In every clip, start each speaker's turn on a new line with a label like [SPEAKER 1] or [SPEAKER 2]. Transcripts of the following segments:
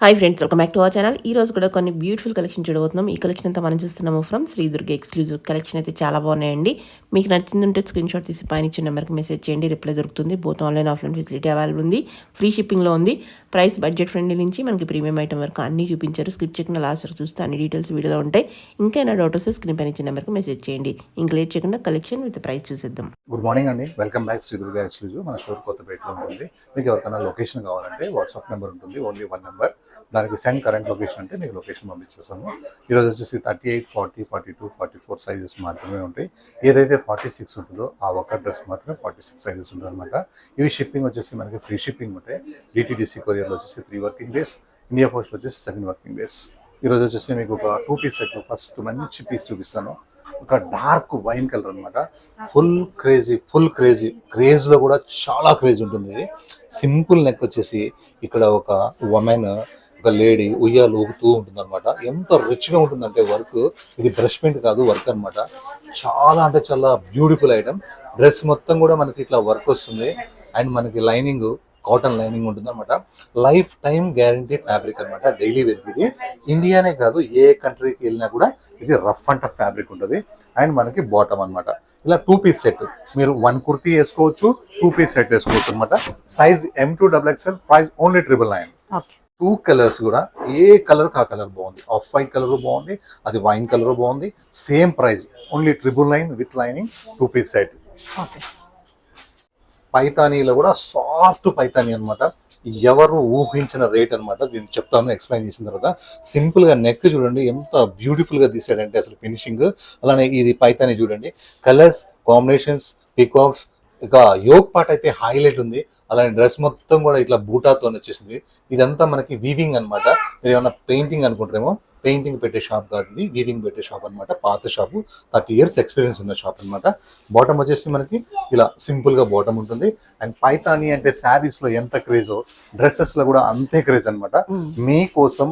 [SPEAKER 1] Hi friends, welcome back to our channel. ఈ రోజు కూడా కొన్ని బ్యూటిఫుల్ కలెక్షన్ చూడబోతున్నాం. ఈ కలెక్షన్ అంతా మనం చూస్తున్నాము from Sri Durga exclusive collection. అయితే చాలా బాగున్నాయండి. మీకు నచ్చింది ఉంటే స్క్రీన్ షాట్ తీసి పైన ఇచ్చిన నెంబర్కి మెసేజ్ చేయండి, రిప్లై దొరుకుతుంది. Both online offline facility available ఉంది. ఫ్రీ షిప్పింగ్లో ఉంది. ప్రైస్ బడ్జెట్ ఫ్రెండ్లీ నుంచి మనకి ప్రీమియం ఐటమ్ వరకు అన్నీ చూపించారు. స్కిప్ చేయకుండా లాస్ట్ వరకు చూస్తే అన్ని డీటెయిల్స్ వీడియోలో ఉంటాయి. ఇంకా ఏమైనా డౌట్ వస్తే స్క్రీన్ పైన ఇచ్చిన నెంబర్కి మెసేజ్ చేయండి. ఇంకా లేట్ చేయకుండా కలెక్షన్ విత్ ప్రైస్ చూసేద్దాం.
[SPEAKER 2] గుడ్ మార్నింగ్ అండి, welcome back Sri Durga exclusive. మన స్టోర్ కొత్తపేటలో ఉంటుంది. మీకు ఎవరికైనా లొకేషన్ కావాలంటే వాట్సాప్ నెంబర్ ఉంటుంది, ఓన్లీ 1 నెంబర్. దానికి సెండ్ కరెంట్ లొకేషన్ అంటే మీకు లొకేషన్ పంపించేస్తాము. ఈరోజు వచ్చేసి 38, 40, 42, 44 సైజెస్ మాత్రమే ఉంటాయి. ఏదైతే 46 ఉంటుందో ఆ ఒక్క డ్రెస్ మాత్రమే 46 సైజెస్ ఉంటుంది అనమాట. ఇవి షిప్పింగ్ వచ్చేసి మనకి ఫ్రీ షిప్పింగ్ ఉంటాయి. DTDC కొరియర్లో వచ్చేసి 3 వర్కింగ్ డేస్, ఇండియా పోస్ట్లో వచ్చేసి 7 వర్కింగ్ డేస్. ఈరోజు వచ్చేసి మీకు ఒక 2 పీస్ సెట్, ఫస్ట్ మంచి పీస్ చూపిస్తాను. ఒక డార్క్ వైన్ కలర్ అనమాట. ఫుల్ క్రేజ్లో కూడా చాలా క్రేజ్ ఉంటుంది. సింపుల్ నెక్ వచ్చేసి ఇక్కడ ఒక ఉమెన్, ఒక లేడీ ఉయ్యాలు ఊగుతూ ఉంటుంది అనమాట. ఎంత రిచ్గా ఉంటుందంటే వర్క్, ఇది బ్రష్ పెయింట్ కాదు, వర్క్ అనమాట. చాలా అంటే చాలా బ్యూటిఫుల్ ఐటమ్. డ్రెస్ మొత్తం కూడా మనకి ఇట్లా వర్క్ వస్తుంది. అండ్ మనకి లైనింగ్ కాటన్ లైనింగ్ ఉంటుంది అనమాట. లైఫ్ టైం గ్యారంటీ ఫ్యాబ్రిక్ అనమాట. డైలీ వేర్ ఇది. ఇండియానే కాదు, ఏ కంట్రీకి వెళ్ళినా కూడా ఇది రఫ్ అండ్ టఫ్ ఫ్యాబ్రిక్ ఉంటుంది. అండ్ మనకి బాటమ్ అనమాట. ఇలా 2 పీస్ సెట్, మీరు 1 కుర్తీ వేసుకోవచ్చు, 2 పీస్ సెట్ వేసుకోవచ్చు అనమాట. Size M2XXL, price only 999. 2 colours కూడా ఏ కలర్ ఆ కలర్ బాగుంది. ఆఫ్ వైట్ కలర్ బాగుంది, అది వైన్ కలర్ బాగుంది. Same price only 999 with lining, 2 piece set. పైతానీలో కూడా సాఫ్ట్ పైతానీ అనమాట. ఎవరు ఊహించిన రేట్ అనమాట. దీన్ని చెప్తాను ఎక్స్ప్లెయిన్ చేసిన తర్వాత. సింపుల్ గా నెక్ చూడండి ఎంత బ్యూటిఫుల్ గా తీసాడంటే అసలు ఫినిషింగ్. అలానే ఇది పైతానీ చూడండి, కలర్స్ కాంబినేషన్స్, పికాక్స్. ఇక యోగ్ పార్ట్ అయితే హైలైట్ ఉంది. అలానే డ్రెస్ మొత్తం కూడా ఇట్లా బూటాతో వచ్చేసింది. ఇదంతా మనకి వీవింగ్ అనమాట. మీరు ఏమన్నా పెయింటింగ్ అనుకుంటారేమో, పెయింటింగ్ పెట్టే షాప్ కాదు ఇది, వీవింగ్ పెట్టే షాప్ అనమాట. పాత షాపు, 30 years ఎక్స్పీరియన్స్ ఉన్న షాప్ అనమాట. బాటమ్ వచ్చేసి మనకి ఇలా సింపుల్ గా బాటమ్ ఉంటుంది. అండ్ పైతానీ అంటే శారీస్ లో ఎంత క్రేజో, డ్రెస్సెస్ లో కూడా అంతే క్రేజ్ అనమాట. మీకోసం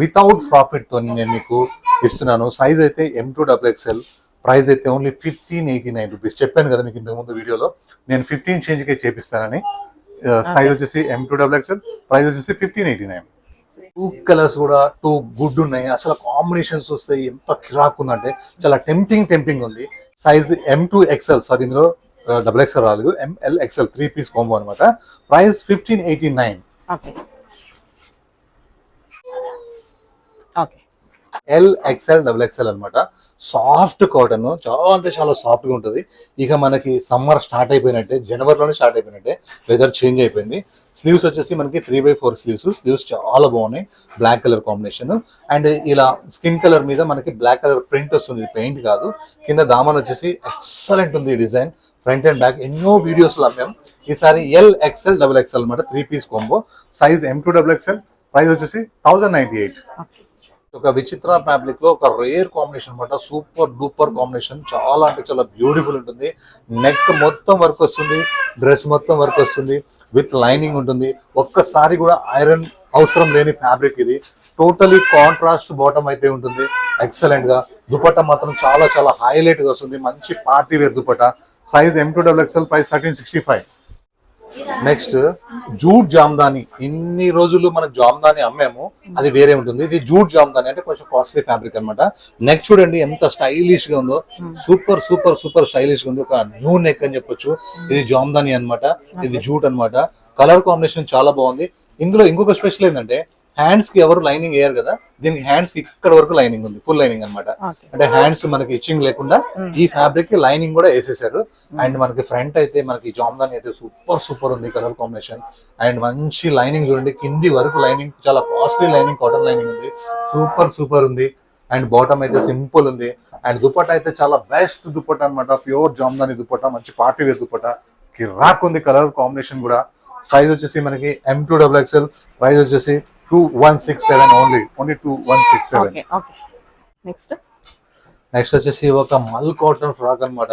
[SPEAKER 2] వితౌట్ ప్రాఫిట్ తో నేను మీకు ఇస్తున్నాను. సైజ్ అయితే M2XXL, ప్రైస్ అయితే ఓన్లీ 1589 రూపీస్. చెప్పాను కదా మీకు ఇంతకుముందు వీడియోలో, నేను 15 చేంజ్కే చేపిస్తానని. సైజ్ వచ్చేసి M2XXL, ప్రైస్ వచ్చేసి 1589. 2 కలర్స్ కూడా 2 గుడ్ ఉన్నాయి. అసలు కాంబినేషన్స్ వస్తాయి. ఎంత కిరాక్ ఉందంటే చాలా టెంప్టింగ్ ఉంది. సైజ్ M2XL, సారీ ఇందులో XXL రాలేదు, MLXL 3 పీస్ కాంబో అనమాట. ప్రైస్ 1589. LXL, XXL అనమాట. సాఫ్ట్ కాటన్, చాలా అంటే చాలా సాఫ్ట్ గా ఉంటుంది. ఇక మనకి సమ్మర్ స్టార్ట్ అయిపోయినట్టే, జనవరిలోనే స్టార్ట్ అయిపోయినట్టే. వెదర్ చేంజ్ అయిపోయింది. స్లీవ్స్ వచ్చేసి మనకి 3/4 స్లీవ్స్ చాలా బాగున్నాయి. Black colour combination. అండ్ ఇలా స్కిన్ కలర్ మీద మనకి బ్లాక్ కలర్ ప్రింట్ వస్తుంది, పెయింట్ కాదు. కింద దామన్ వచ్చేసి ఎక్సలెంట్ ఉంది డిజైన్. ఫ్రంట్ అండ్ బ్యాక్ ఎన్నో వీడియోస్ లో అమ్మాం. ఈసారి LXL, XXL అనమాట. 3 piece combo. Size M2XXL, price వచ్చేసి 1098. ఒక విచిత్ర ఫ్యాబ్రిక్ లో ఒక రేర్ కాంబినేషన్ అనమాట. Super duper combination. చాలా అంటే చాలా బ్యూటిఫుల్ ఉంటుంది. నెక్ మొత్తం వర్క్ వస్తుంది, డ్రెస్ మొత్తం వర్క్ వస్తుంది, విత్ లైనింగ్ ఉంటుంది. ఒక్కసారి కూడా ఐరన్ అవసరం లేని ఫ్యాబ్రిక్ ఇది. టోటలీ కాంట్రాస్ట్ బాటమ్ అయితే ఉంటుంది. ఎక్సలెంట్ గా. దుపట్టా మాత్రం చాలా చాలా హైలైట్ గా వస్తుంది. మంచి party wear dupatta. Size M2XXL, price 1365. Next jute jamdani. ఇన్ని రోజులు మనం జామ్దాని అమ్మాము, అది వేరే ఉంటుంది. ఇది జూట్ జామ్దాని అంటే కొంచెం కాస్ట్లీ ఫ్యాబ్రిక్ అనమాట. నెక్ చూడండి ఎంత స్టైలిష్ గా ఉందో. సూపర్ స్టైలిష్ గా ఉంది. ఒక న్యూ నెక్ అని చెప్పొచ్చు. ఇది జామ్దాని అనమాట, ఇది జూట్ అనమాట. కలర్ కాంబినేషన్ చాలా బాగుంది. ఇందులో ఇంకొక స్పెషల్ ఏంటంటే, హ్యాండ్స్ కి ఎవరు లైనింగ్ వేయరు కదా, దీనికి హ్యాండ్స్ కి ఇక్కడ వరకు లైనింగ్ ఉంది, ఫుల్ లైనింగ్ అనమాట. అంటే హ్యాండ్స్ మనకి ఇచ్చింగ్ లేకుండా ఈ ఫ్యాబ్రిక్ కి లైనింగ్ కూడా వేసేసారు. అండ్ మనకి ఫ్రంట్ అయితే మనకి జామ్దాని అయితే సూపర్ ఉంది కలర్ కాంబినేషన్. అండ్ మంచి లైనింగ్ చూడండి, కింది వరకు లైనింగ్, చాలా కాస్ట్లీ లైనింగ్, కాటన్ లైనింగ్ ఉంది. సూపర్ ఉంది. అండ్ బాటమ్ అయితే సింపుల్ ఉంది. అండ్ దుపట్టా అయితే చాలా బెస్ట్ దుపట్టా అనమాట. ప్యూర్ జామ్దాని దుపట్టా, మంచి పార్టీ వేర్ దుపట్టా. కిరాక్ ఉంది కలర్ కాంబినేషన్ కూడా. సైజ్ వచ్చేసి మనకి M2XXL, ప్రైస్ వచ్చేసి 2167 ఓన్లీ 2167.
[SPEAKER 1] నెక్స్ట్
[SPEAKER 2] వచ్చేసి ఒక మల్ కాటన్ ఫ్రాక్ అనమాట.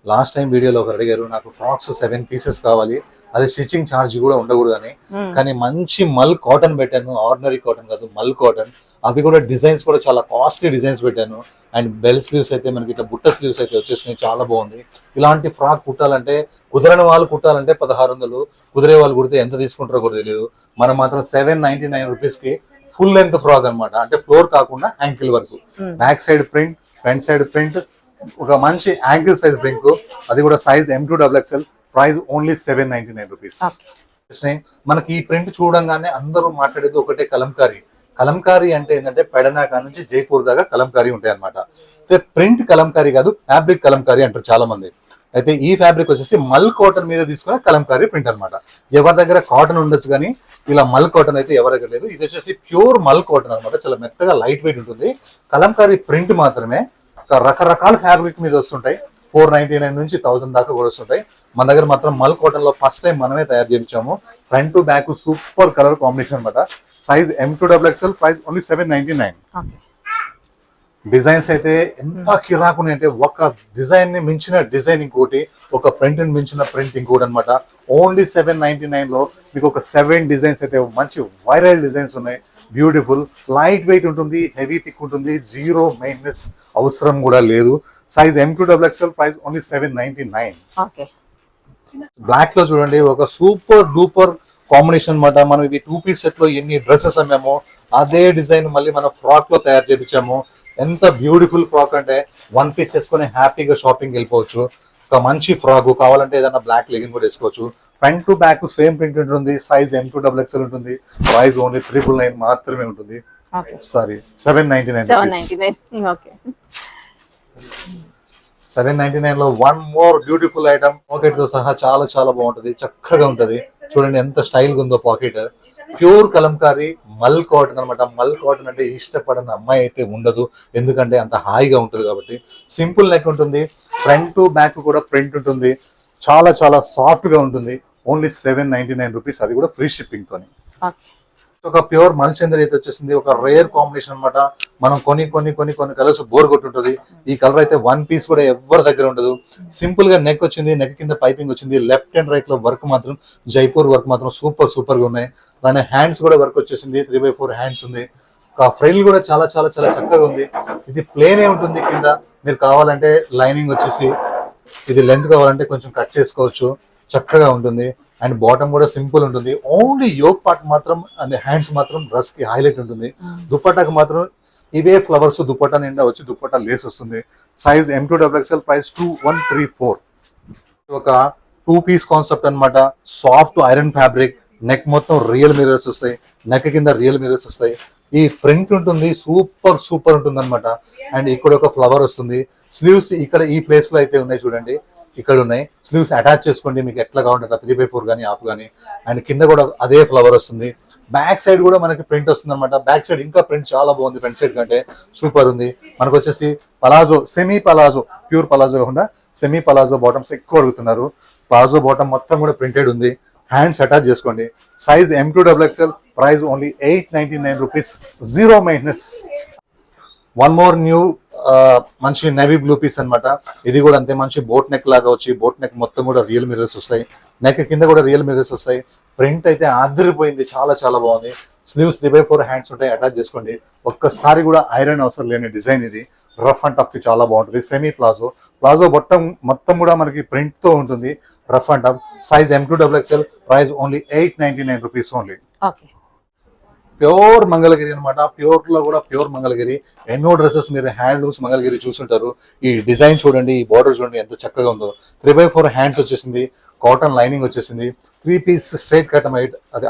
[SPEAKER 2] లాస్ట్ టైం వీడియోలో ఒకరు అడిగారు నాకు ఫ్రాక్స్ 7 పీసెస్ కావాలి, అది స్టిచ్చింగ్ ఛార్జ్ కూడా ఉండకూడదని. కానీ మంచి మల్ కాటన్ పెట్టాను, ఆర్డినరీ కాటన్ కాదు, మల్ కాటన్. అవి కూడా డిజైన్స్ కూడా చాలా కాస్ట్లీ డిజైన్స్ పెట్టాను. అండ్ బెల్ స్లీవ్స్ అయితే మనకి ఇట్లా బుట్ట స్లీవ్స్ అయితే వచ్చేసినాయి, చాలా బాగుంది. ఇలాంటి ఫ్రాక్ కుట్టాలంటే కుదరని వాళ్ళు కుట్టాలంటే 1600, కుదిరే వాళ్ళు కుడితే ఎంత తీసుకుంటారో కూడా తెలియదు. మనం మాత్రం 799 రూపీస్ కి ఫుల్ లెంత్ ఫ్రాక్ అన్నమాట. అంటే ఫ్లోర్ కాకుండా యాంకిల్ వరకు, back side print, front side print, ఒక మంచి యాంకిల్ సైజ్ ప్రింట్, అది కూడా size M2XXL. Price only 799 rupees. మనకి ఈ ప్రింట్ చూడంగానే అందరూ మాట్లాడేది ఒకటే కలంకారీ. కలంకారీ అంటే ఏంటంటే పెడనాక నుంచి జైపూర్ దాకా కలంకారీ ఉంటాయి అనమాట. ప్రింట్ కలంకారీ కాదు, ఫ్యాబ్రిక్ కలంకారీ అంటారు చాలా మంది. అయితే ఈ ఫ్యాబ్రిక్ వచ్చేసి మల్ కాటన్ మీద తీసుకున్న కలంకారీ ప్రింట్ అనమాట. ఎవరి దగ్గర కాటన్ ఉండొచ్చు కానీ ఇలా మల్ కాటన్ అయితే ఎవరి దగ్గర లేదు. ఇది వచ్చేసి ప్యూర్ మల్ కాటన్ అనమాట, చాలా మెత్తగా లైట్ వెయిట్ ఉంటుంది. కలంకారీ ప్రింట్ మాత్రమే రకరకాల ఫ్యాబ్రిక్ మీద వస్తుంటాయి. 499 నుంచి 1000 దాకా కూడా వస్తుంటాయి. మన దగ్గర మాత్రం మల్ కాటన్ లో ఫస్ట్ టైం మనమే తయారు చేయించాము. Front to back super colour combination అనమాట. Size M2XXL. Price only 799. Designs అయితే ఎంత కిరాకుని అంటే ఒక డిజైన్ ని మించిన డిజైన్ ఇంకోటి, ఒక ప్రింట్ ని మించిన ప్రింట్ ఇంకోటి అనమాట. ఓన్లీ 799 లో మీకు ఒక 7 డిజైన్స్ అయితే మంచి వైరల్ డిజైన్స్ ఉన్నాయి. బ్యూటిఫుల్ లైట్ వెయిట్ ఉంటుంది, హెవీ థిక్ ఉంటుంది, జీరో మెయింటెనెన్స్ అవసరం కూడా లేదు. Size M2XXL. Price only 799. Black లో చూడండి ఒక సూపర్ డూపర్ కాంబినేషన్ అనమాట. మనం ఇవి 2 పీస్ సెట్ లో ఎన్ని డ్రెస్సెస్ అమ్మామో అదే డిజైన్ మళ్ళీ మనం ఫ్రాక్ లో తయారు చేయించాము. ఎంత బ్యూటిఫుల్ ఫ్రాక్ అంటే 1 పీస్ వేసుకొని హ్యాపీగా షాపింగ్ వెళ్ళిపోవచ్చు. ఒక మంచి ఫ్రాక్ కావాలంటే ఏదైనా బ్లాక్ లెగిన్ కూడా వేసుకోవచ్చు. Front to back same print ఉంటుంది. సైజ్ M2XXL ఉంటుంది. ప్రైస్ ఓన్లీ 999 మాత్రమే ఉంటుంది. సారీ 799. 799 లో one more beautiful item, pocket తో సహా చాలా చాలా బాగుంటది, చక్కగా ఉంటది. చూడండి ఎంత స్టైల్ గా ఉందో పాకెట్. ప్యూర్ కలంకారీ మల్ కాటన్ అనమాట. మల్ కాటన్ అంటే ఇష్టపడని అమ్మాయి అయితే ఉండదు, ఎందుకంటే అంత హాయిగా ఉంటుంది కాబట్టి. సింపుల్ నెక్ ఉంటుంది, ఫ్రంట్ టు బ్యాక్ కూడా ప్రింట్ ఉంటుంది, చాలా చాలా సాఫ్ట్ గా ఉంటుంది. ఓన్లీ 799 రూపీస్, అది కూడా ఫ్రీ షిప్పింగ్ తోని. ఒక ప్యూర్ మల్చందరి అయితే వచ్చేసింది, ఒక రేర్ కాంబినేషన్ అనమాట. మనం కొన్ని కలర్స్ బోర్ కొట్టుంటది. ఈ కలర్ అయితే 1 పీస్ కూడా ఎవరి దగ్గర ఉండదు. సింపుల్ గా నెక్ వచ్చింది, నెక్ కింద పైపింగ్ వచ్చింది. లెఫ్ట్ అండ్ రైట్ లో వర్క్ మాత్రం జైపూర్ వర్క్ మాత్రం సూపర్ గా ఉన్నాయి. అలానే హ్యాండ్స్ కూడా వర్క్ వచ్చేసింది, 3/4 హ్యాండ్స్ ఉంది. ఫ్రైల్ కూడా చాలా చాలా చాలా చక్కగా ఉంది. ఇది ప్లేన్ ఏ ఉంటుంది, కింద మీరు కావాలంటే లైనింగ్ వచ్చేసి ఇది లెంత్ కావాలంటే కొంచెం కట్ చేసుకోవచ్చు, చక్కగా ఉంటుంది. అండ్ బాటమ్ కూడా సింపుల్ ఉంటుంది. ఓన్లీ యోక్ పార్ట్ మాత్రం అండ్ హ్యాండ్స్ మాత్రం డ్రెస్ కి హైలైట్ ఉంటుంది. దుపట్టాకి మాత్రం ఇవే ఫ్లవర్స్ దుపట్టా నిండా వచ్చి దుపట్టా లేస్ వస్తుంది. Size M2XXL. ప్రైస్ 2134. ఒక 2 పీస్ కాన్సెప్ట్ అనమాట. సాఫ్ట్ ఐరన్ ఫ్యాబ్రిక్, నెక్ మొత్తం రియల్ మిరర్స్ వస్తాయి, నెక్ కింద రియల్ మిరర్స్ వస్తాయి. ఈ ప్రింట్ ఉంటుంది, సూపర్ ఉంటుంది అనమాట. అండ్ ఇక్కడ ఒక ఫ్లవర్ వస్తుంది. స్లీవ్స్ ఇక్కడ ఈ ప్లేస్ లో అయితే ఉన్నాయి చూడండి, ఇక్కడ ఉన్నాయి. స్లీవ్స్ అటాచ్ చేసుకోండి, మీకు ఎట్లా కావాలంటే 3/4 కానీ హాఫ్ కానీ. అండ్ కింద కూడా అదే ఫ్లవర్ వస్తుంది. బ్యాక్ సైడ్ కూడా మనకి ప్రింట్ వస్తుంది అనమాట. బ్యాక్ సైడ్ ఇంకా ప్రింట్ చాలా బాగుంది, ఫ్రంట్ సైడ్ కంటే సూపర్ ఉంది. మనకు వచ్చేసి palazzo, semi palazzo, pure palazzo కాకుండా సెమీ పలాజో బాటమ్స్ ఎక్కువ అడుగుతున్నారు. ప్లాజో బాటమ్ మొత్తం కూడా ప్రింటెడ్ ఉంది. హ్యాండ్స్ అటాచ్ చేసుకోండి. Size M2XXL. Price only 899 rupees, zero maintenance. One more new మంచి నేవీ బ్లూ పీస్ అనమాట. ఇది కూడా అంతే, మంచి బోట్ నెక్ లాగా వచ్చి బోట్ నెక్ మొత్తం కూడా రియల్ మిరర్స్ వస్తాయి, నెక్ కింద కూడా రియల్ మిరర్స్ వస్తాయి. ప్రింట్ అయితే ఆదిరిపోయింది, చాలా చాలా బాగుంది. స్లీవ్స్ 3/4 హ్యాండ్స్ ఉంటాయి, అటాచ్ చేసుకోండి. ఒక్కసారి కూడా ఐరన్ అవసరం లేని డిజైన్ ఇది. రఫ్ అండ్ టఫ్ కి చాలా బాగుంటుంది. సెమీ ప్లాజో మొత్తం కూడా మనకి ప్రింట్ తో ఉంటుంది, rough and tough. Size M2XXL. Price only 899 rupees only. Pure Mangalagiri అనమాట. ప్యూర్ లో కూడా ప్యూర్ మంగళగిరి. ఎన్నో డ్రెస్సెస్ మీరు హ్యాండ్లూమ్స్ మంగళగిరి చూస్తుంటారు. ఈ డిజైన్ చూడండి, ఈ బార్డర్ చూడండి ఎంత చక్కగా ఉందో. 3/4 హ్యాండ్స్ వచ్చేసింది, కాటన్ లైనింగ్ వచ్చేసింది. 3 పీస్ స్ట్రైట్ కట్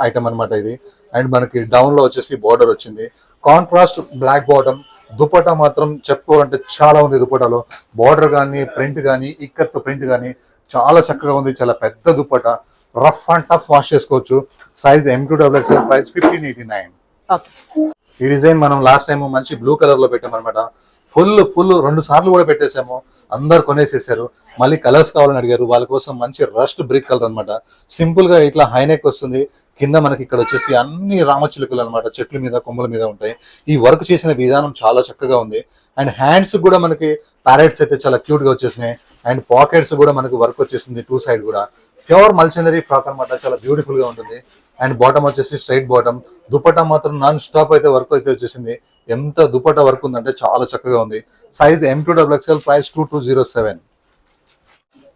[SPEAKER 2] ఐటమ్ అనమాట ఇది. అండ్ మనకి డౌన్ లో వచ్చేసి బార్డర్ వచ్చింది. Contrast black bottom. దుపట్టా మాత్రం చెప్పుకోవాలంటే చాలా ఉంది. దుపట్టాలో బార్డర్ కానీ ప్రింట్ కానీ ఇక్కత్ ప్రింట్ కానీ చాలా చక్కగా ఉంది. చాలా పెద్ద dupatta, rough and tough wash చేసుకోవచ్చు. Size M2XXL. ప్రైస్ 1589. ఈ డిజైన్ మనం లాస్ట్ టైం మంచి బ్లూ కలర్ లో పెట్టామన్నమాట. ఫుల్ 2 సార్లు కూడా పెట్టేసాము, అందరు కొనేసేసారు. మళ్ళీ కలర్స్ కావాలని అడిగారు, వాళ్ళ కోసం మంచి రస్ట్ బ్రిక్ కలర్ అనమాట. సింపుల్ గా ఇట్లా హైనెక్ వస్తుంది, కింద మనకి ఇక్కడ వచ్చేసి అన్ని రామచిలుకలు అనమాట, చెట్ల మీద కొమ్మల మీద ఉంటాయి. ఈ వర్క్ చేసిన విధానం చాలా చక్కగా ఉంది. అండ్ హ్యాండ్స్ కూడా మనకి ప్యారెట్స్ అయితే చాలా క్యూట్ గా వచ్చేసినాయి. అండ్ పాకెట్స్ కూడా మనకు వర్క్ వచ్చేసింది 2 సైడ్ కూడా. ప్యూర్ మల్చనరీ ఫ్రాక్ అనమాట, చాలా బ్యూటిఫుల్ గా ఉంటుంది. అండ్ బాటమ్ వచ్చేసి స్ట్రైట్ బాటమ్. దుపట్టా మాత్రం నాన్ స్టాప్ అయితే వర్క్ అయితే వచ్చేసింది. ఎంత దుపట్టా వర్క్ ఉందంటే చాలా చక్కగా ఉంది. Size M2XXL, price 2207.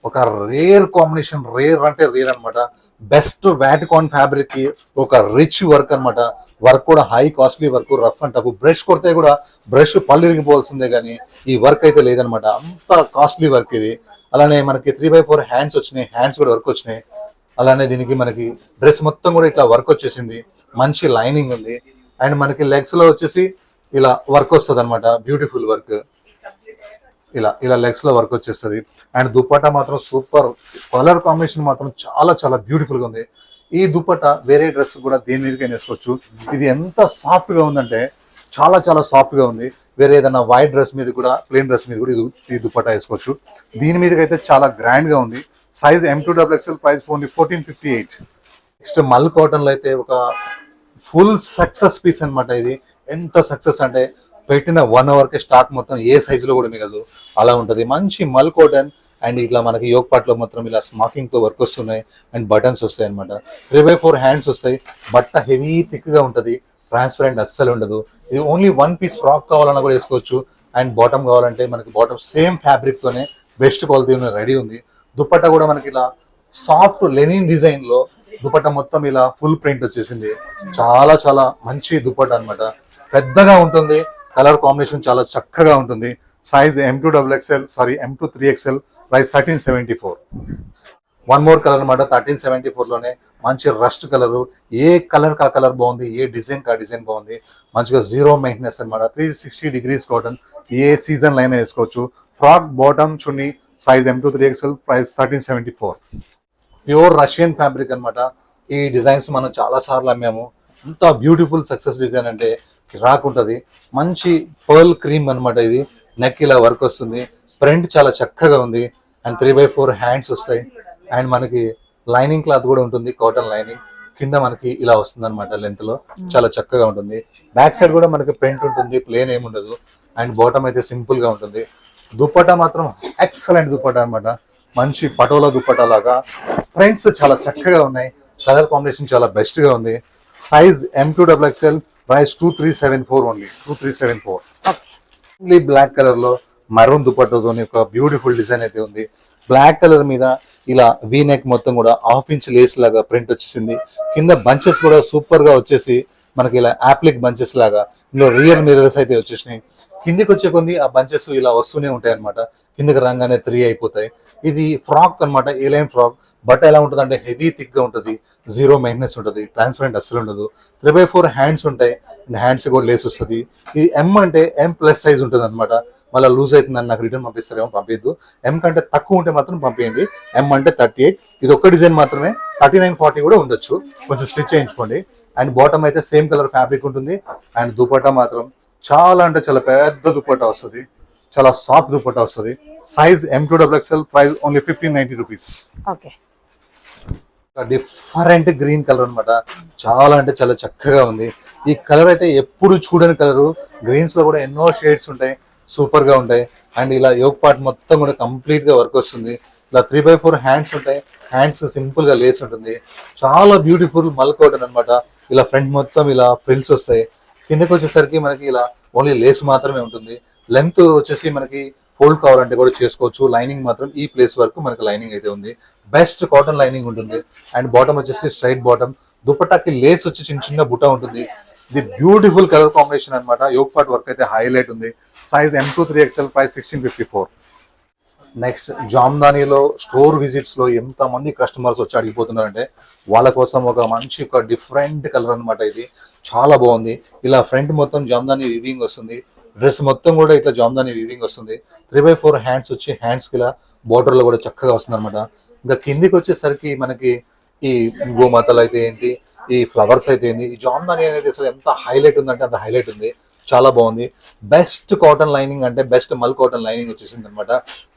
[SPEAKER 2] ఒక రేర్ కాంబినేషన్, రేర్ అంటే రేర్ అనమాట. బెస్ట్ వాటికాన్ ఫ్యాబ్రిక్ కి ఒక రిచ్ వర్క్ అనమాట. వర్క్ కూడా high costly work, rough and tough. Brush కొడితే కూడా బ్రష్ పళ్ళు ఇరిగిపోవాల్సిందే కానీ ఈ వర్క్ అయితే లేదనమాట, అంత కాస్ట్లీ వర్క్ ఇది. అలానే మనకి 3x4 హ్యాండ్స్ వచ్చినాయి, హ్యాండ్స్ కూడా వర్క్ వచ్చినాయి. అలానే దీనికి మనకి డ్రెస్ మొత్తం కూడా ఇట్లా వర్క్ వచ్చేసింది, మంచి లైనింగ్ ఉంది. అండ్ మనకి లెగ్స్ లో వచ్చేసి ఇలా వర్క్ వస్తుంది అనమాట, బ్యూటిఫుల్ వర్క్. ఇలా ఇలా లెగ్స్ లో వర్క్ వచ్చేస్తుంది. అండ్ దుపట్టా మాత్రం సూపర్, కలర్ కాంబినేషన్ మాత్రం చాలా చాలా బ్యూటిఫుల్ గా ఉంది. ఈ దుపట్టా వేరే డ్రెస్ కూడా దేని మీదకైనా వేసుకోవచ్చు. ఇది ఎంత సాఫ్ట్ గా ఉందంటే చాలా చాలా సాఫ్ట్ గా ఉంది. వేరే ఏదైనా వైట్ డ్రెస్ మీద కూడా, ప్లెయిన్ డ్రెస్ మీద కూడా ఈ దుపట్టా వేసుకోవచ్చు. దీని మీదకైతే చాలా గ్రాండ్ గా ఉంది. Size M2XXL, price only 1458. Next మల్ కాటన్ లో అయితే ఒక ఫుల్ సక్సెస్ పీస్ అనమాట. ఇది ఎంత సక్సెస్ అంటే పెట్టిన 1 hour కే స్టాక్ మొత్తం ఏ సైజు లో కూడా మిగలదు, అలా ఉంటది. మంచి మల్ కాటన్. అండ్ ఇట్లా మనకి యోక్ పార్ట్ లో మొత్తం ఇలా స్మాకింగ్ తో వర్క్ వస్తున్నాయి. అండ్ బటన్స్ వస్తాయి అనమాట. 3x4 హ్యాండ్స్ వస్తాయి. బట్ట హెవీ థిక్ గా ఉంటది, ట్రాన్స్పరెంట్ అస్సలు ఉండదు. ఇది ఓన్లీ 1 piece ఫ్రాక్ కావాలన్నా కూడా వేసుకోవచ్చు. అండ్ బాటమ్ కావాలంటే మనకి బాటమ్ సేమ్ ఫ్యాబ్రిక్ తోనే బెస్ట్ క్వాలిటీ రెడీ ఉంది. దుపట్టా కూడా మనకి ఇలా సాఫ్ట్ లెనిన్ డిజైన్ లో దుపట్టా మొత్తం ఇలా ఫుల్ ప్రింట్ వచ్చేసింది. చాలా చాలా మంచి దుపట్టా అనమాట. పెద్దగా ఉంటుంది, కలర్ కాంబినేషన్ చాలా చక్కగా ఉంటుంది. Size M2XXL, price 1374. 1 more colour అనమాట, 1374 లోనే మంచి రస్ట్ కలర్. ఏ కలర్ కా కలర్ బాగుంది, ఏ డిజైన్ కా డిజైన్ బాగుంది. మంచిగా జీరో మెయింటెనెన్స్ అనమాట. 360 degrees కాటన్, ఏ సీజన్ లైన్ వేసుకోవచ్చు. Frock bottom chunni, size M2XXL, price 1374. Pure Russian fabric అనమాట. ఈ డిజైన్స్ మనం చాలా సార్లు అమ్మాము. అంత బ్యూటిఫుల్ సక్సెస్ డిజైన్ అంటే కిరాక్ ఉంటుంది. మంచి పర్ల్ క్రీమ్ అనమాట. ఇది నెక్ ఇలా వర్క్ వస్తుంది, ప్రింట్ చాలా చక్కగా ఉంది. అండ్ 3x4 హ్యాండ్స్ వస్తాయి. అండ్ మనకి లైనింగ్ క్లాత్ కూడా ఉంటుంది, కాటన్ లైనింగ్. కింద మనకి ఇలా వస్తుంది అనమాట, లెంత్ లో చాలా చక్కగా ఉంటుంది. బ్యాక్ సైడ్ కూడా మనకి ప్రింట్ ఉంటుంది, ప్లేన్ ఏమి ఉండదు. అండ్ బాటమ్ అయితే సింపుల్ గా ఉంటుంది. దుపట్టా మాత్రం ఎక్సలెంట్ దుపట్టా అనమాట. మంచి పటోలా దుపట్టా లాగా ప్రింట్స్ చాలా చక్కగా ఉన్నాయి. కలర్ కాంబినేషన్ చాలా బెస్ట్ గా ఉంది. Size M2XXL, price 2374 only, 2374. Only black colour లో మరూన్ దుపట్టాతోని ఒక బ్యూటిఫుల్ డిజైన్ అయితే ఉంది. బ్లాక్ కలర్ మీద ఇలా వీ నెక్ మొత్తం కూడా 1/2 inch లేస్ లాగా ప్రింట్ వచ్చేసింది. కింద బంచెస్ కూడా సూపర్ గా వచ్చేసి మనకి ఇలా యాప్లిక్ బంచెస్ లాగా, ఇందులో రియర్ మిరర్స్ అయితే వచ్చేసినాయి. కిందికి వచ్చే కొంది ఆ బంచెస్ ఇలా వస్తూనే ఉంటాయి అనమాట. కిందకి రాగానే 3 అయిపోతాయి. ఇది ఫ్రాక్ అనమాట, ఏ లైన్ ఫ్రాక్. బట్ ఎలా ఉంటుంది అంటే హెవీ థిక్ గా ఉంటుంది, జీరో మెయింటెనెన్స్ ఉంటుంది, ట్రాన్స్పరెంట్ అస్సలు ఉండదు. 3x4 హ్యాండ్స్ ఉంటాయి, హ్యాండ్స్ కూడా లేస్ వస్తుంది. ఇది M అంటే M+ సైజ్ ఉంటుంది అనమాట. మళ్ళీ లూజ్ అవుతుందని నాకు రిటర్న్ పంపిస్తారేమో, పంపిద్దు. M కంటే తక్కువ ఉంటే మాత్రం పంపించండి. M అంటే 38. ఇది ఒక్క డిజైన్ మాత్రమే, 39-40 కూడా ఉండొచ్చు. కొంచెం స్టిచ్ చేయించుకోండి. అండ్ బాటమ్ అయితే సేమ్ కలర్ ఫ్యాబ్రిక్ ఉంటుంది. అండ్ దుపట్టా మాత్రం చాలా అంటే చాలా పెద్ద దుపట్టా వస్తుంది, చాలా సాఫ్ట్ దుపట్టా వస్తుంది. Size M2XXL, price only 1590 rupees.
[SPEAKER 1] Okay.
[SPEAKER 2] Different green colour అనమాట. చాలా అంటే చాలా చక్కగా ఉంది. ఈ కలర్ అయితే ఎప్పుడు చూడని కలర్. గ్రీన్స్ లో కూడా ఎన్నో షేడ్స్ ఉంటాయి, సూపర్ గా ఉంటాయి. అండ్ ఇలా యోక్ పార్ట్ మొత్తం కూడా కంప్లీట్ గా వర్క్ వస్తుంది. ఇలా 3x4 హ్యాండ్స్ ఉంటాయి, హ్యాండ్స్ సింపుల్ గా లేస్ ఉంటుంది. చాలా బ్యూటిఫుల్ మల్ కాటన్ అనమాట. ఇలా ఫ్రంట్ మొత్తం ఇలా ఫ్రిల్స్ వస్తాయి. కిందకి వచ్చేసరికి మనకి ఇలా ఓన్లీ లేస్ మాత్రమే ఉంటుంది. లెంత్ వచ్చేసి మనకి ఫోల్డ్ కావాలంటే కూడా చేసుకోవచ్చు. లైనింగ్ మాత్రం ఈ ప్లేస్ వరకు మనకి లైనింగ్ అయితే ఉంది. బెస్ట్ కాటన్ లైనింగ్ ఉంటుంది. అండ్ బాటమ్ వచ్చేసి స్ట్రైట్ బాటమ్. దుపట్టాకి లేస్ వచ్చి చిన్న చిన్న బుట్ట ఉంటుంది. ఇది బ్యూటిఫుల్ కలర్ కాంబినేషన్ అనమాట. యోక్ పార్ట్ వర్క్ అయితే హైలైట్ ఉంది. Size M2XXL, price 1654. నెక్స్ట్ జామ్దానీలో స్టోర్ విజిట్స్ లో ఎంత మంది కస్టమర్స్ వచ్చి అడిగిపోతున్నారంటే వాళ్ళ కోసం ఒక మంచి ఒక డిఫరెంట్ కలర్ అనమాట. ఇది చాలా బాగుంది. ఇలా ఫ్రంట్ మొత్తం జామ్దానీ వీవింగ్ వస్తుంది. డ్రెస్ మొత్తం కూడా ఇట్లా జామ్దానీ వీవింగ్ వస్తుంది. 3x4 హ్యాండ్స్ వచ్చి హ్యాండ్స్ కి ఇలా బోర్డర్ లో కూడా చక్కగా వస్తుంది అనమాట. ఇంకా కిందికి వచ్చేసరికి మనకి ఈ గోమాతలు అయితే ఏంటి, ఈ ఫ్లవర్స్ అయితే ఏంటి, ఈ జామ్దానీ అనేది అసలు ఎంత హైలైట్ ఉందంటే అంత హైలైట్ ఉంది. చాలా బాగుంది. బెస్ట్ కాటన్ లైనింగ్ అంటే బెస్ట్ మల్ కాటన్ లైనింగ్ వచ్చేసింది అనమాట.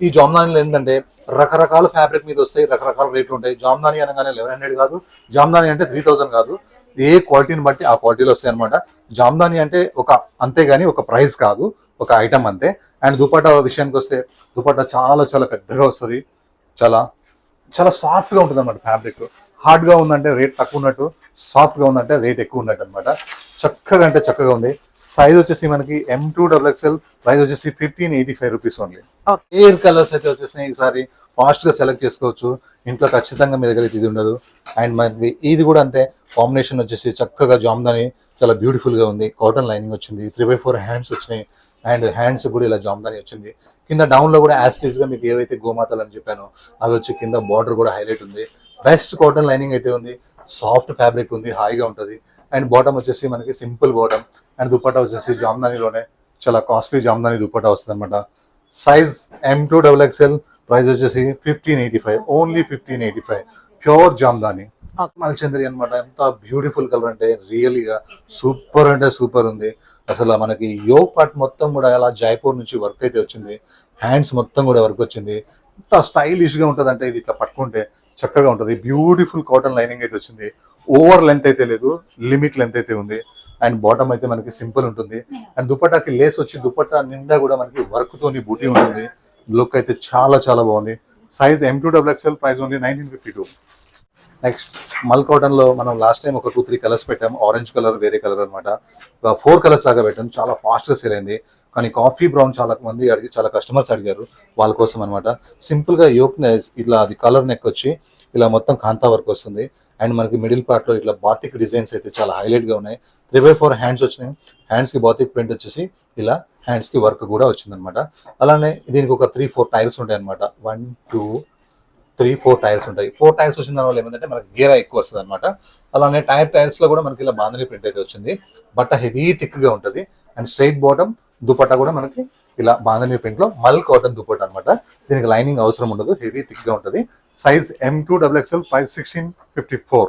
[SPEAKER 2] ఈ జామ్దానీలు ఏంటంటే రకరకాల ఫ్యాబ్రిక్ మీద వస్తాయి, రకరకాల రేట్లు ఉంటాయి. జామ్దానీ అనగానే 1100 కాదు, జామ్దానీ అంటే 3000 కాదు. ఏ క్వాలిటీని బట్టి ఆ క్వాలిటీలో వస్తాయి అనమాట. జామ్దానీ అంటే ఒక అంతేగాని ఒక ప్రైస్ కాదు, ఒక ఐటమ్ అంతే. అండ్ దుపట్టా విషయానికి వస్తే దుపట్టా చాలా చాలా పెద్దగా వస్తుంది, చాలా చాలా సాఫ్ట్ గా ఉంటుంది అనమాట. ఫ్యాబ్రిక్ హార్డ్ గా ఉందంటే రేట్ తక్కువ ఉన్నట్టు, సాఫ్ట్ గా ఉందంటే రేట్ ఎక్కువ ఉన్నట్టు అనమాట. చక్కగా అంటే చక్కగా ఉంది. సైజ్ వచ్చేసి మనకి M2XXL, ప్రైస్ వచ్చేసి 1585 రూపీస్ ఓన్లీ. ఎయిర్ కలర్స్ అయితే వచ్చేసినాయి. ఈసారి ఫాస్ట్ గా సెలెక్ట్ చేసుకోవచ్చు, ఇంట్లో ఖచ్చితంగా మీ దగ్గర ఇది ఉండదు. అండ్ మరి ఇది కూడా అంతే, కాంబినేషన్ వచ్చేసి చక్కగా జామ్దాని చాలా బ్యూటిఫుల్ గా ఉంది. కాటన్ లైనింగ్ వచ్చింది, 3/4 హ్యాండ్స్ వచ్చినాయి. అండ్ హ్యాండ్స్ కూడా ఇలా జామ్దాని వచ్చింది. కింద డౌన్ లో కూడా యాస్టీస్ గా మీకు ఏవైతే గోమాతలు అని చెప్పానో అవి వచ్చి కింద బార్డర్ కూడా హైలైట్ ఉంది. బెస్ట్ కాటన్ లైనింగ్ అయితే ఉంది, సాఫ్ట్ ఫ్యాబ్రిక్ ఉంది, హాయిగా ఉంటుంది. అండ్ బాటమ్ వచ్చేసి మనకి సింపుల్ బాటమ్. అండ్ దుపట్టా వచ్చేసి జామ్దానిలోనే చాలా కాస్ట్లీ జామ్దాని దుపట్టా వస్తుంది అనమాట. సైజ్ M2XXL, ప్రైస్ వచ్చేసి 1585, ఓన్లీ 1585, ప్యూర్ జామ్దాని మల్చంద్రి అనమాట. ఎంత బ్యూటిఫుల్ కలర్ అంటే రియల్గా సూపర్ అంటే సూపర్ ఉంది. అసలు మనకి యోగ్ పార్ట్ మొత్తం కూడా అలా జైపూర్ నుంచి వర్క్ అయితే వచ్చింది, హ్యాండ్స్ మొత్తం కూడా వర్క్ వచ్చింది. ఎంత స్టైలిష్ గా ఉంటుంది అంటే ఇది ఇట్లా పట్టుకుంటే చక్కగా ఉంటుంది. బ్యూటిఫుల్ కాటన్ లైనింగ్ అయితే వచ్చింది. ఓవర్ లెంత్ అయితే లేదు, లిమిట్ లెంత్ అయితే ఉంది. అండ్ బాటమ్ అయితే మనకి సింపుల్ ఉంటుంది. అండ్ దుపట్టాకి లేస్ వచ్చి దుపట్టా నిండా కూడా మనకి వర్క్ తోని బూటీ ఉంటుంది. లుక్ అయితే చాలా చాలా బాగుంది. Size M2XXL, price only 1952. Next మల్ కాటన్ లో మనం లాస్ట్ టైం ఒక 2-3 కలర్స్ పెట్టాం. ఆరెంజ్ కలర్, వేరే కలర్ అనమాట. 4 కలర్స్ దాకా పెట్టాం. చాలా ఫాస్ట్ గా సేల్ అయింది. కానీ కాఫీ బ్రౌన్ చాలా మంది అడిగి, చాలా కస్టమర్స్ అడిగారు, వాళ్ళ కోసం అనమాట. సింపుల్ గా యోక్ ఇట్లా అది కలర్ నెక్ వచ్చి ఇలా మొత్తం కాంతా వర్క్ వస్తుంది. అండ్ మనకి మిడిల్ పార్ట్ లో ఇట్లా బాతిక్ డిజైన్స్ అయితే చాలా హైలైట్ గా ఉన్నాయి. 3/4 హ్యాండ్స్ వచ్చినాయి. హ్యాండ్స్ కి బాతిక్ ప్రింట్ వచ్చేసి ఇలా హ్యాండ్స్ కి వర్క్ కూడా వచ్చింది అనమాట. అలానే దీనికి ఒక 3-4 టైల్స్ ఉంటాయి అనమాట. 1, 2, 3, 4 టైర్స్ ఉంటాయి. 4 టైర్స్ వచ్చిన దానివల్ల ఏమంటే మనకి గేరా ఎక్కువ వస్తుంది అనమాట. అలానే టైర్స్ లో కూడా మనకి ఇలా బాంధని ప్రింట్ అయితే వచ్చింది. బట్ట హెవీ థిక్ గా ఉంటుంది. అండ్ స్ట్రైట్ బాటమ్, దుపట్టా కూడా మనకి ఇలా బాంధని ప్రింట్ లో మల్ కాటన్ దుపట్టా అనమాట. దీనికి లైనింగ్ అవసరం ఉండదు, హెవీ థిక్ గా ఉంటుంది. Size M2XXL, price 1654.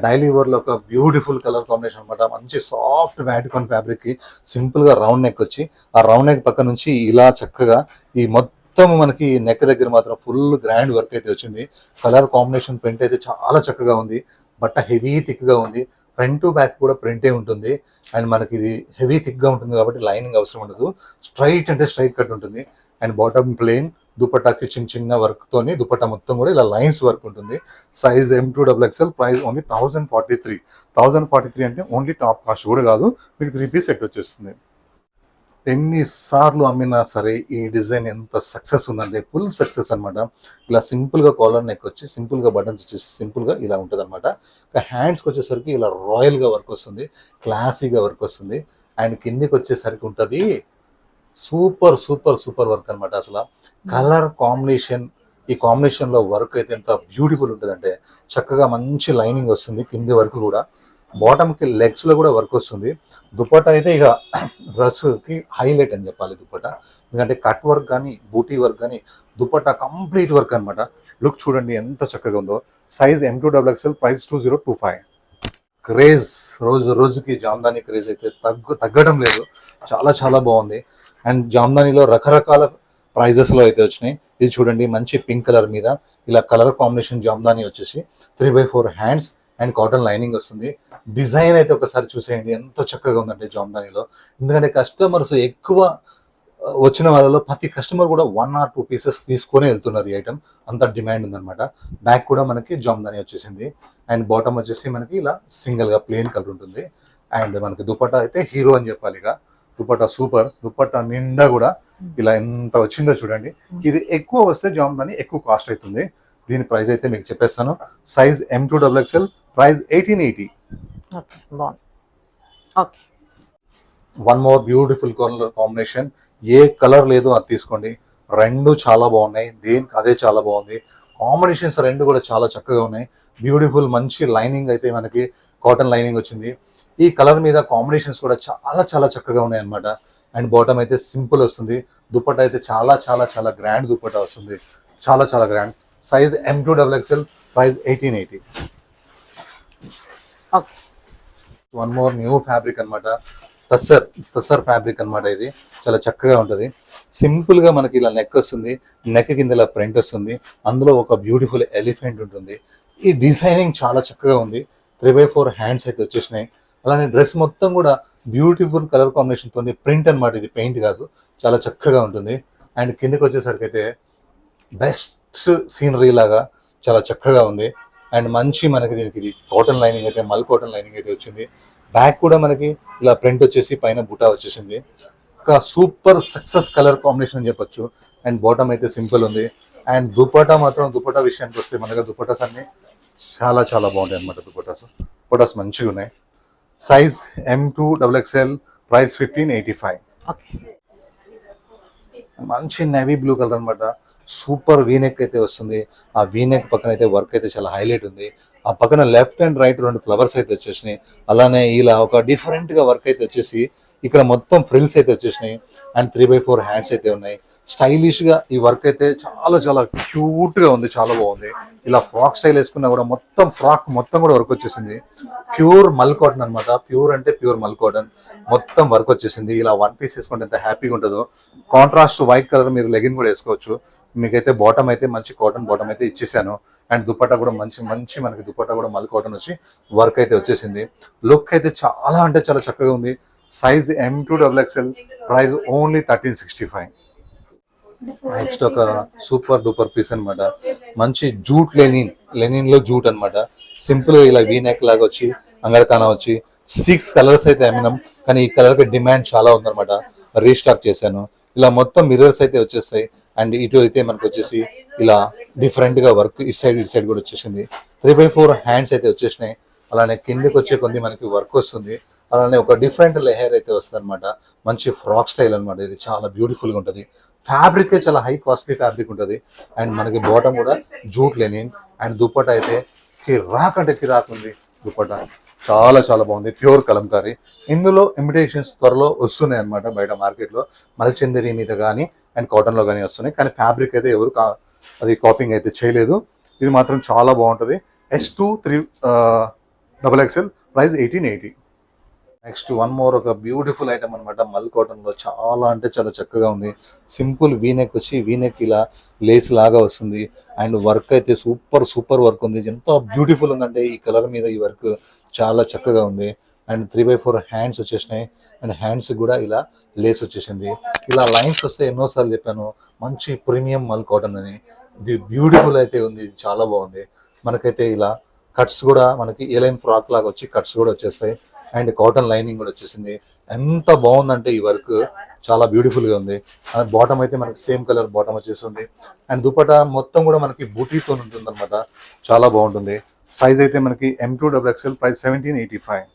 [SPEAKER 2] Daily wear లో ఒక బ్యూటిఫుల్ కలర్ కాంబినేషన్ అనమాట. మంచి సాఫ్ట్ వ్యాటికాన్ ఫ్యాబ్రిక్ కి సింపుల్ గా రౌండ్ నెక్ వచ్చి, ఆ రౌండ్ నెక్ పక్క నుంచి ఇలా చక్కగా ఈ మొత్తం మనకి నెక్ దగ్గర మాత్రం ఫుల్ గ్రాండ్ వర్క్ అయితే వచ్చింది. కలర్ కాంబినేషన్ ప్రింట్ అయితే చాలా చక్కగా ఉంది. బట్ట హెవీ థిక్ గా ఉంది. ఫ్రంట్ టు బ్యాక్ కూడా ప్రింటే ఉంటుంది. అండ్ మనకి ఇది హెవీ థిక్ గా ఉంటుంది కాబట్టి లైనింగ్ అవసరం ఉండదు. స్ట్రైట్ అంటే స్ట్రైట్ కట్ ఉంటుంది. అండ్ బాటమ్ ప్లెయిన్, దుపట్టాకి చిన్న చిన్న వర్క్ తోని దుపట్టా మొత్తం కూడా ఇలా లైన్స్ వర్క్ ఉంటుంది. Size M2XXL, price only 1043. 1043 అంటే ఓన్లీ టాప్ కాస్ట్ కూడా కాదు, మీకు 3 పీస్ సెట్ వచ్చేస్తుంది. ఎన్నిసార్లు అమ్మినా సరే ఈ డిజైన్ ఎంత సక్సెస్ ఉందంటే ఫుల్ సక్సెస్ అనమాట. ఇలా సింపుల్ గా కాలర్ నెక్ వచ్చి, సింపుల్ గా బటన్స్ వచ్చేసి సింపుల్ గా ఇలా ఉంటుంది అనమాట. హ్యాండ్స్కి వచ్చేసరికి ఇలా రాయల్ గా వర్క్ వస్తుంది, క్లాసీగా వర్క్ వస్తుంది. అండ్ కిందికి వచ్చేసరికి ఉంటుంది సూపర్ సూపర్ సూపర్ వర్క్ అనమాట. అసలు కలర్ కాంబినేషన్, ఈ కాంబినేషన్ లో వర్క్ అయితే ఎంత బ్యూటిఫుల్ ఉంటుందంటే చక్కగా మంచి లైనింగ్ వస్తుంది. కింది వరకు కూడా బాటమ్ కి లెగ్స్ లో కూడా వర్క్ వస్తుంది. దుపట్టా అయితే ఇక డ్రెస్ కి హైలైట్ అని చెప్పాలి దుపట్టా. ఎందుకంటే కట్ వర్క్ కానీ, బూటీ వర్క్ కానీ, దుపట్టా కంప్లీట్ వర్క్ అనమాట. లుక్ చూడండి ఎంత చక్కగా ఉందో. Size M2XXL, price 2025. క్రేజ్ రోజు రోజుకి జామ్దాని క్రేజ్ అయితే తగ్గడం లేదు. చాలా చాలా బాగుంది. అండ్ జామ్దానిలో రకరకాల ప్రైజెస్ లో అయితే వచ్చినాయి. ఇది చూడండి, మంచి పింక్ కలర్ మీద ఇలా కలర్ కాంబినేషన్ జామ్దాని వచ్చేసి 3/4 హ్యాండ్స్ అండ్ కాటన్ లైనింగ్ వస్తుంది. డిజైన్ అయితే ఒకసారి చూసేయండి ఎంత చక్కగా ఉందంటే జామ్దానిలో. ఎందుకంటే కస్టమర్స్ ఎక్కువ వచ్చిన వాళ్ళలో ప్రతి కస్టమర్ కూడా 1 or 2 పీసెస్ తీసుకొని వెళ్తున్నారు. ఈ ఐటమ్ అంత డిమాండ్ ఉందన్నమాట. బ్యాక్ కూడా మనకి జామ్దాని వచ్చేసింది. అండ్ బాటమ్ వచ్చేసి మనకి ఇలా సింగిల్ గా ప్లెయిన్ కలర్ ఉంటుంది. అండ్ మనకి దుపట్టా అయితే హీరో అని చెప్పాలి. ఇక దుపట్టా సూపర్. దుపట్టా నిండా కూడా ఇలా ఎంత వచ్చిందో చూడండి. ఇది ఎక్కువ వస్తే జామ్దాని ఎక్కువ కాస్ట్ అవుతుంది. దీని ప్రైస్ అయితే మీకు చెప్పేస్తాను. Size M2XXL, price 1880. One more beautiful colour combination. ఏ కలర్ లేదో అది తీసుకోండి. రెండు చాలా బాగున్నాయి, దేనికి అదే చాలా బాగుంది. కాంబినేషన్స్ రెండు కూడా చాలా చక్కగా ఉన్నాయి. బ్యూటిఫుల్ మంచి లైనింగ్ అయితే మనకి కాటన్ లైనింగ్ వచ్చింది. ఈ కలర్ మీద కాంబినేషన్స్ కూడా చాలా చాలా చక్కగా ఉన్నాయి అనమాట. అండ్ బాటమ్ అయితే సింపుల్ వస్తుంది. దుపట్టా అయితే చాలా చాలా చాలా గ్రాండ్ దుపట్టా వస్తుంది, చాలా చాలా grand. Size M2XXL, price 1880. One more new fabric అనమాట. తస్సర్ ఫ్యాబ్రిక్ అనమాట. ఇది చాలా చక్కగా ఉంటుంది. సింపుల్ గా మనకి ఇలా నెక్ వస్తుంది, నెక్ కింద ఇలా ప్రింట్ వస్తుంది. అందులో ఒక బ్యూటిఫుల్ ఎలిఫెంట్ ఉంటుంది. ఈ డిజైనింగ్ చాలా చక్కగా ఉంది. 3/4 హ్యాండ్స్ అయితే వచ్చేసినాయి. అలానే డ్రెస్ మొత్తం కూడా బ్యూటిఫుల్ కలర్ కాంబినేషన్ తోని ప్రింట్ అన్నమాట, ఇది పెయింట్ కాదు, చాలా చక్కగా ఉంటుంది. అండ్ కిందకి వచ్చేసరికి అయితే బెస్ట్ సీనరీ లాగా చాలా చక్కగా ఉంది. అండ్ మంచి మనకి దీనికి ఇది కాటన్ లైనింగ్ అయితే, మల్ కాటన్ లైనింగ్ అయితే వచ్చింది. బ్యాక్ కూడా మనకి ఇలా ప్రింట్ వచ్చేసి పైన బుటా వచ్చేసింది. ఒక సూపర్ సక్సెస్ కలర్ కాంబినేషన్ అని చెప్పొచ్చు. అండ్ బాటమ్ అయితే సింపుల్ ఉంది. అండ్ దుపట్టా మాత్రం, దుపట్టా విషయానికి వస్తే మనకి దుపట్టాస్ అన్ని చాలా చాలా బాగుంటాయి అనమాట. దుపట్టాస్ మంచిగా ఉన్నాయి. Size M2XXL, price 1585.
[SPEAKER 1] ఓకే.
[SPEAKER 2] మంచి నేవీ బ్లూ కలర్ అనమాట. సూపర్ వీనెక్ అయితే వస్తుంది. ఆ వీనెక్ పక్కన అయితే వర్క్ అయితే చాలా హైలైట్ ఉంది. ఆ పక్కన లెఫ్ట్ అండ్ రైట్ 2 ఫ్లవర్స్ అయితే వచ్చేసినాయి. అలానే ఇలా ఒక డిఫరెంట్ గా వర్క్ అయితే వచ్చేసి ఇక్కడ మొత్తం ఫ్రిల్స్ అయితే వచ్చేసినాయి. అండ్ 3x4 హ్యాండ్స్ అయితే ఉన్నాయి. స్టైలిష్ గా ఈ వర్క్ అయితే చాలా చాలా క్యూట్ గా ఉంది, చాలా బాగుంది. ఇలా ఫ్రాక్ స్టైల్ వేసుకున్నా కూడా మొత్తం ఫ్రాక్ మొత్తం కూడా వర్క్ వచ్చేసింది. ప్యూర్ మల్ కాటన్ అనమాట. ప్యూర్ అంటే ప్యూర్ మల్ కాటన్, మొత్తం వర్క్ వచ్చేసింది. ఇలా వన్ పీస్ వేసుకుంటే ఎంత హ్యాపీగా ఉంటుందో. కాంట్రాస్ట్ వైట్ కలర్ మీరు లెగిన్ కూడా వేసుకోవచ్చు. మీకైతే బాటమ్ అయితే మంచి కాటన్ బాటమ్ అయితే ఇచ్చేసాను. అండ్ దుపట్టా కూడా మంచి మంచి మనకి దుపట్టా కూడా మల్ కాటన్ వచ్చి వర్క్ అయితే వచ్చేసింది. లుక్ అయితే చాలా అంటే చాలా చక్కగా ఉంది. Size M2XXL, price only 1365. Next ఒక సూపర్ డూపర్ పీస్ అనమాట. మంచి జూట్ లెనిన్ లో జూట్ అనమాట. సింపుల్ ఇలా వీనెక్ లాగా వచ్చి అంగడకాన వచ్చి 6 కలర్స్ అయితే అమ్మినాం. కానీ ఈ కలర్ కి డిమాండ్ చాలా ఉందన్నమాట, రీస్టాక్ చేశాను. ఇలా మొత్తం మిర్రర్స్ అయితే వచ్చేస్తాయి. అండ్ ఇటు అయితే మనకు వచ్చేసి ఇలా డిఫరెంట్ గా వర్క్ ఇటు సైడ్ కూడా వచ్చేసింది. 3x4 హ్యాండ్స్ అయితే వచ్చేసినాయి. అలానే కిందకి వచ్చే కొద్ది మనకి వర్క్ వస్తుంది. అలానే ఒక డిఫరెంట్ లెహర్ అయితే వస్తుంది అనమాట. మంచి ఫ్రాక్ స్టైల్ అనమాట. ఇది చాలా బ్యూటిఫుల్ గా ఉంటుంది. ఫ్యాబ్రిక్ చాలా హై కాస్ట్లీ ఫ్యాబ్రిక్ ఉంటుంది. అండ్ మనకి బాటమ్ కూడా జూట్ లెనిన్. అండ్ దుపట్టా అయితే కిరాక్ అంటే కిరాక్ ఉంది. దుపట్టా చాలా చాలా బాగుంది. ప్యూర్ కలంకారీ. ఇందులో ఇమిటేషన్స్ త్వరలో వస్తున్నాయి అనమాట బయట మార్కెట్ లో. మల్చందరి మీద కానీ అండ్ కాటన్ లో కానీ వస్తున్నాయి. కానీ ఫ్యాబ్రిక్ అయితే ఎవరు అది కాపింగ్ అయితే చేయలేదు. ఇది మాత్రం చాలా బాగుంటుంది. S2XXL, price 1880. Next one more ఒక బ్యూటిఫుల్ ఐటమ్ అనమాట. మల్ కాటన్ లో చాలా అంటే చాలా చక్కగా ఉంది. సింపుల్ వీనెక్ వచ్చి వీనెక్ ఇలా లేస్ లాగా వస్తుంది. అండ్ వర్క్ అయితే సూపర్ వర్క్ ఉంది. ఎంత బ్యూటిఫుల్ ఉందంటే ఈ కలర్ మీద ఈ వర్క్ చాలా చక్కగా ఉంది. అండ్ 3x4 హ్యాండ్స్ వచ్చేసినాయి. అండ్ హ్యాండ్స్ కూడా ఇలా లేస్ వచ్చేసింది. ఇలా లైన్స్ వస్తే ఎన్నోసార్లు చెప్పాను, మంచి ప్రీమియం మల్ కాటన్ అని. ఇది బ్యూటిఫుల్ అయితే ఉంది, ఇది చాలా బాగుంది. మనకైతే ఇలా కట్స్ కూడా మనకి ఏలైన్ ఫ్రాక్ లాగా వచ్చి కట్స్ కూడా వచ్చేస్తాయి. అండ్ కాటన్ లైనింగ్ కూడా వచ్చేసింది. ఎంత బాగుందంటే ఈ వర్క్ చాలా బ్యూటిఫుల్ గా ఉంది. అండ్ బాటమ్ అయితే మనకి సేమ్ కలర్ బాటమ్ వచ్చేస్తుంది. అండ్ దుపట్టా మొత్తం కూడా మనకి బూటీతో ఉంటుంది అనమాట. చాలా బాగుంటుంది. సైజ్ అయితే మనకి M2XXL, ప్రైస్ 1785.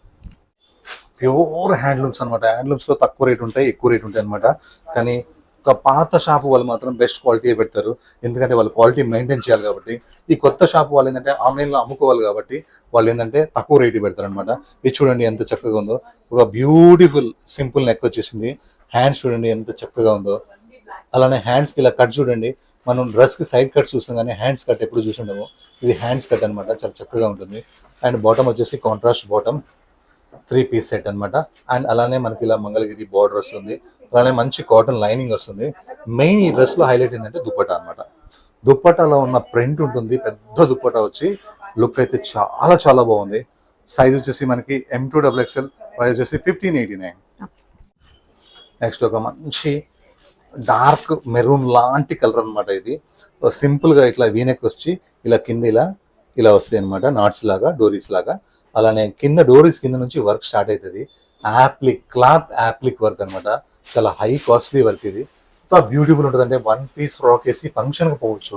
[SPEAKER 2] ప్యూర్ హ్యాండ్లూమ్స్ అనమాట. హ్యాండ్లూమ్స్ లో తక్కువ రేట్ ఉంటాయి, ఎక్కువ రేట్ ఉంటాయి అనమాట. కానీ ఒక పాత షాపు వాళ్ళు మాత్రం బెస్ట్ క్వాలిటీ పెడతారు. ఎందుకంటే వాళ్ళు క్వాలిటీ మెయింటైన్ చేయాలి కాబట్టి. ఈ కొత్త షాపు వాళ్ళు ఏంటంటే ఆన్లైన్లో అమ్ముకోవాలి కాబట్టి వాళ్ళు ఏంటంటే తక్కువ రేటు పెడతారు అనమాట. ఇది చూడండి ఎంత చక్కగా ఉందో. ఒక బ్యూటిఫుల్ సింపుల్ నెక్ వచ్చేసింది. హ్యాండ్స్ చూడండి ఎంత చక్కగా ఉందో. అలానే హ్యాండ్స్కి ఇలా కట్ చూడండి. మనం డ్రెస్కి సైడ్ కట్ చూస్తాం కానీ హ్యాండ్స్ కట్ ఎప్పుడు చూసుండము. ఇది హ్యాండ్స్ కట్ అనమాట, చాలా చక్కగా ఉంటుంది. అండ్ బాటమ్ వచ్చేసి కాంట్రాస్ట్ బాటమ్, 3 పీస్ సెట్ అనమాట. అండ్ అలానే మనకి ఇలా మంగళగిరి బార్డర్ వస్తుంది. అలానే మంచి కాటన్ లైనింగ్ వస్తుంది. మెయిన్ ఈ డ్రెస్ లో హైలైట్ ఏంటంటే దుపట్టా అనమాట. దుపట్టాలో ఉన్న ప్రింట్ ఉంటుంది. పెద్ద దుపట్టా వచ్చి లుక్ అయితే చాలా చాలా బాగుంది. సైజ్ వచ్చేసి మనకి M2XXL, ప్రైస్ వచ్చేసి 1589. నెక్స్ట్ ఒక మంచి డార్క్ మెరూన్ లాంటి కలర్ అనమాట. ఇది సింపుల్ గా ఇట్లా వీనెక్ వచ్చి ఇలా కింద ఇలా వస్తాయి అనమాట, నాట్స్ లాగా, డోరీస్ లాగా. అలానే కింద డోరీస్ కింద నుంచి వర్క్ స్టార్ట్ అవుతుంది. క్లాత్ యాప్లిక్ వర్క్ అనమాట. చాలా హై కాస్ట్లీ వర్క్ ఇది. ఎంత బ్యూటిఫుల్ ఉంటుంది అంటే 1 పీస్ ఫ్రాక్ వేసి ఫంక్షన్కి పోవచ్చు,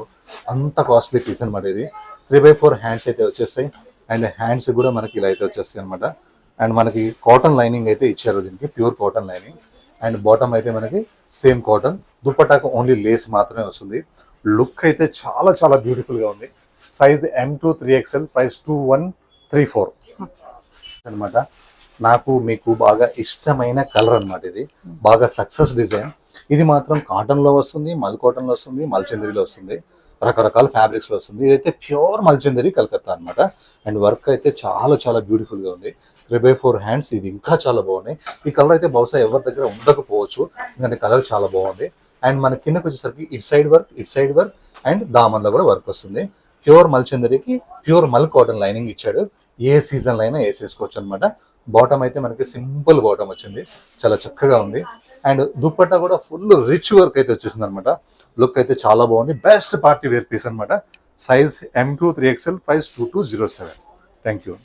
[SPEAKER 2] అంత కాస్ట్లీ పీస్ అనమాట ఇది. 3x4 హ్యాండ్స్ అయితే వచ్చేస్తాయి. అండ్ హ్యాండ్స్ కూడా మనకి ఇలా అయితే వచ్చేస్తాయి అనమాట. అండ్ మనకి కాటన్ లైనింగ్ అయితే ఇచ్చారు దీనికి, pure cotton lining. And bottom అయితే మనకి సేమ్ కాటన్. దుపట్టాకు ఓన్లీ లేస్ మాత్రమే వస్తుంది. లుక్ అయితే చాలా చాలా బ్యూటిఫుల్ గా ఉంది. సైజ్ M2XXL, ప్రైస్ 2134 అనమాట. నాకు మీకు బాగా ఇష్టమైన కలర్ అనమాట. ఇది బాగా సక్సెస్ డిజైన్. ఇది మాత్రం కాటన్ లో వస్తుంది, మల్ కాటన్ లో వస్తుంది, మల్చందరిలో వస్తుంది, రకరకాల ఫ్యాబ్రిక్స్ లో వస్తుంది. ఇదైతే ప్యూర్ మల్చందరి కలకత్తా అనమాట. అండ్ వర్క్ అయితే చాలా చాలా బ్యూటిఫుల్ గా ఉంది. 3x4 హ్యాండ్స్, ఇది ఇంకా చాలా బాగున్నాయి. ఈ కలర్ అయితే బహుశా ఎవరి దగ్గర ఉండకపోవచ్చు, ఎందుకంటే కలర్ చాలా బాగుంది. అండ్ మన కిందకి వచ్చేసరికి ఇట్ సైడ్ వర్క్ అండ్ దామన్లో కూడా వర్క్ వస్తుంది. ప్యూర్ మల్చందరికి ప్యూర్ మల్ కాటన్ లైనింగ్ ఇచ్చాడు. ఏ సీజన్ లో అయినా వేసేసుకోవచ్చు అనమాట. బాటమ్ అయితే మనకి సింపుల్ బాటమ్ వచ్చింది, చాలా చక్కగా ఉంది. అండ్ దుప్పట్టా కూడా ఫుల్ రిచ్ వర్క్ అయితే వచ్చేసింది అనమాట. లుక్ అయితే చాలా బాగుంది, బెస్ట్ పార్టీ వేర్ పీస్ అనమాట. Size M2 3XL, price 2207. Thank you.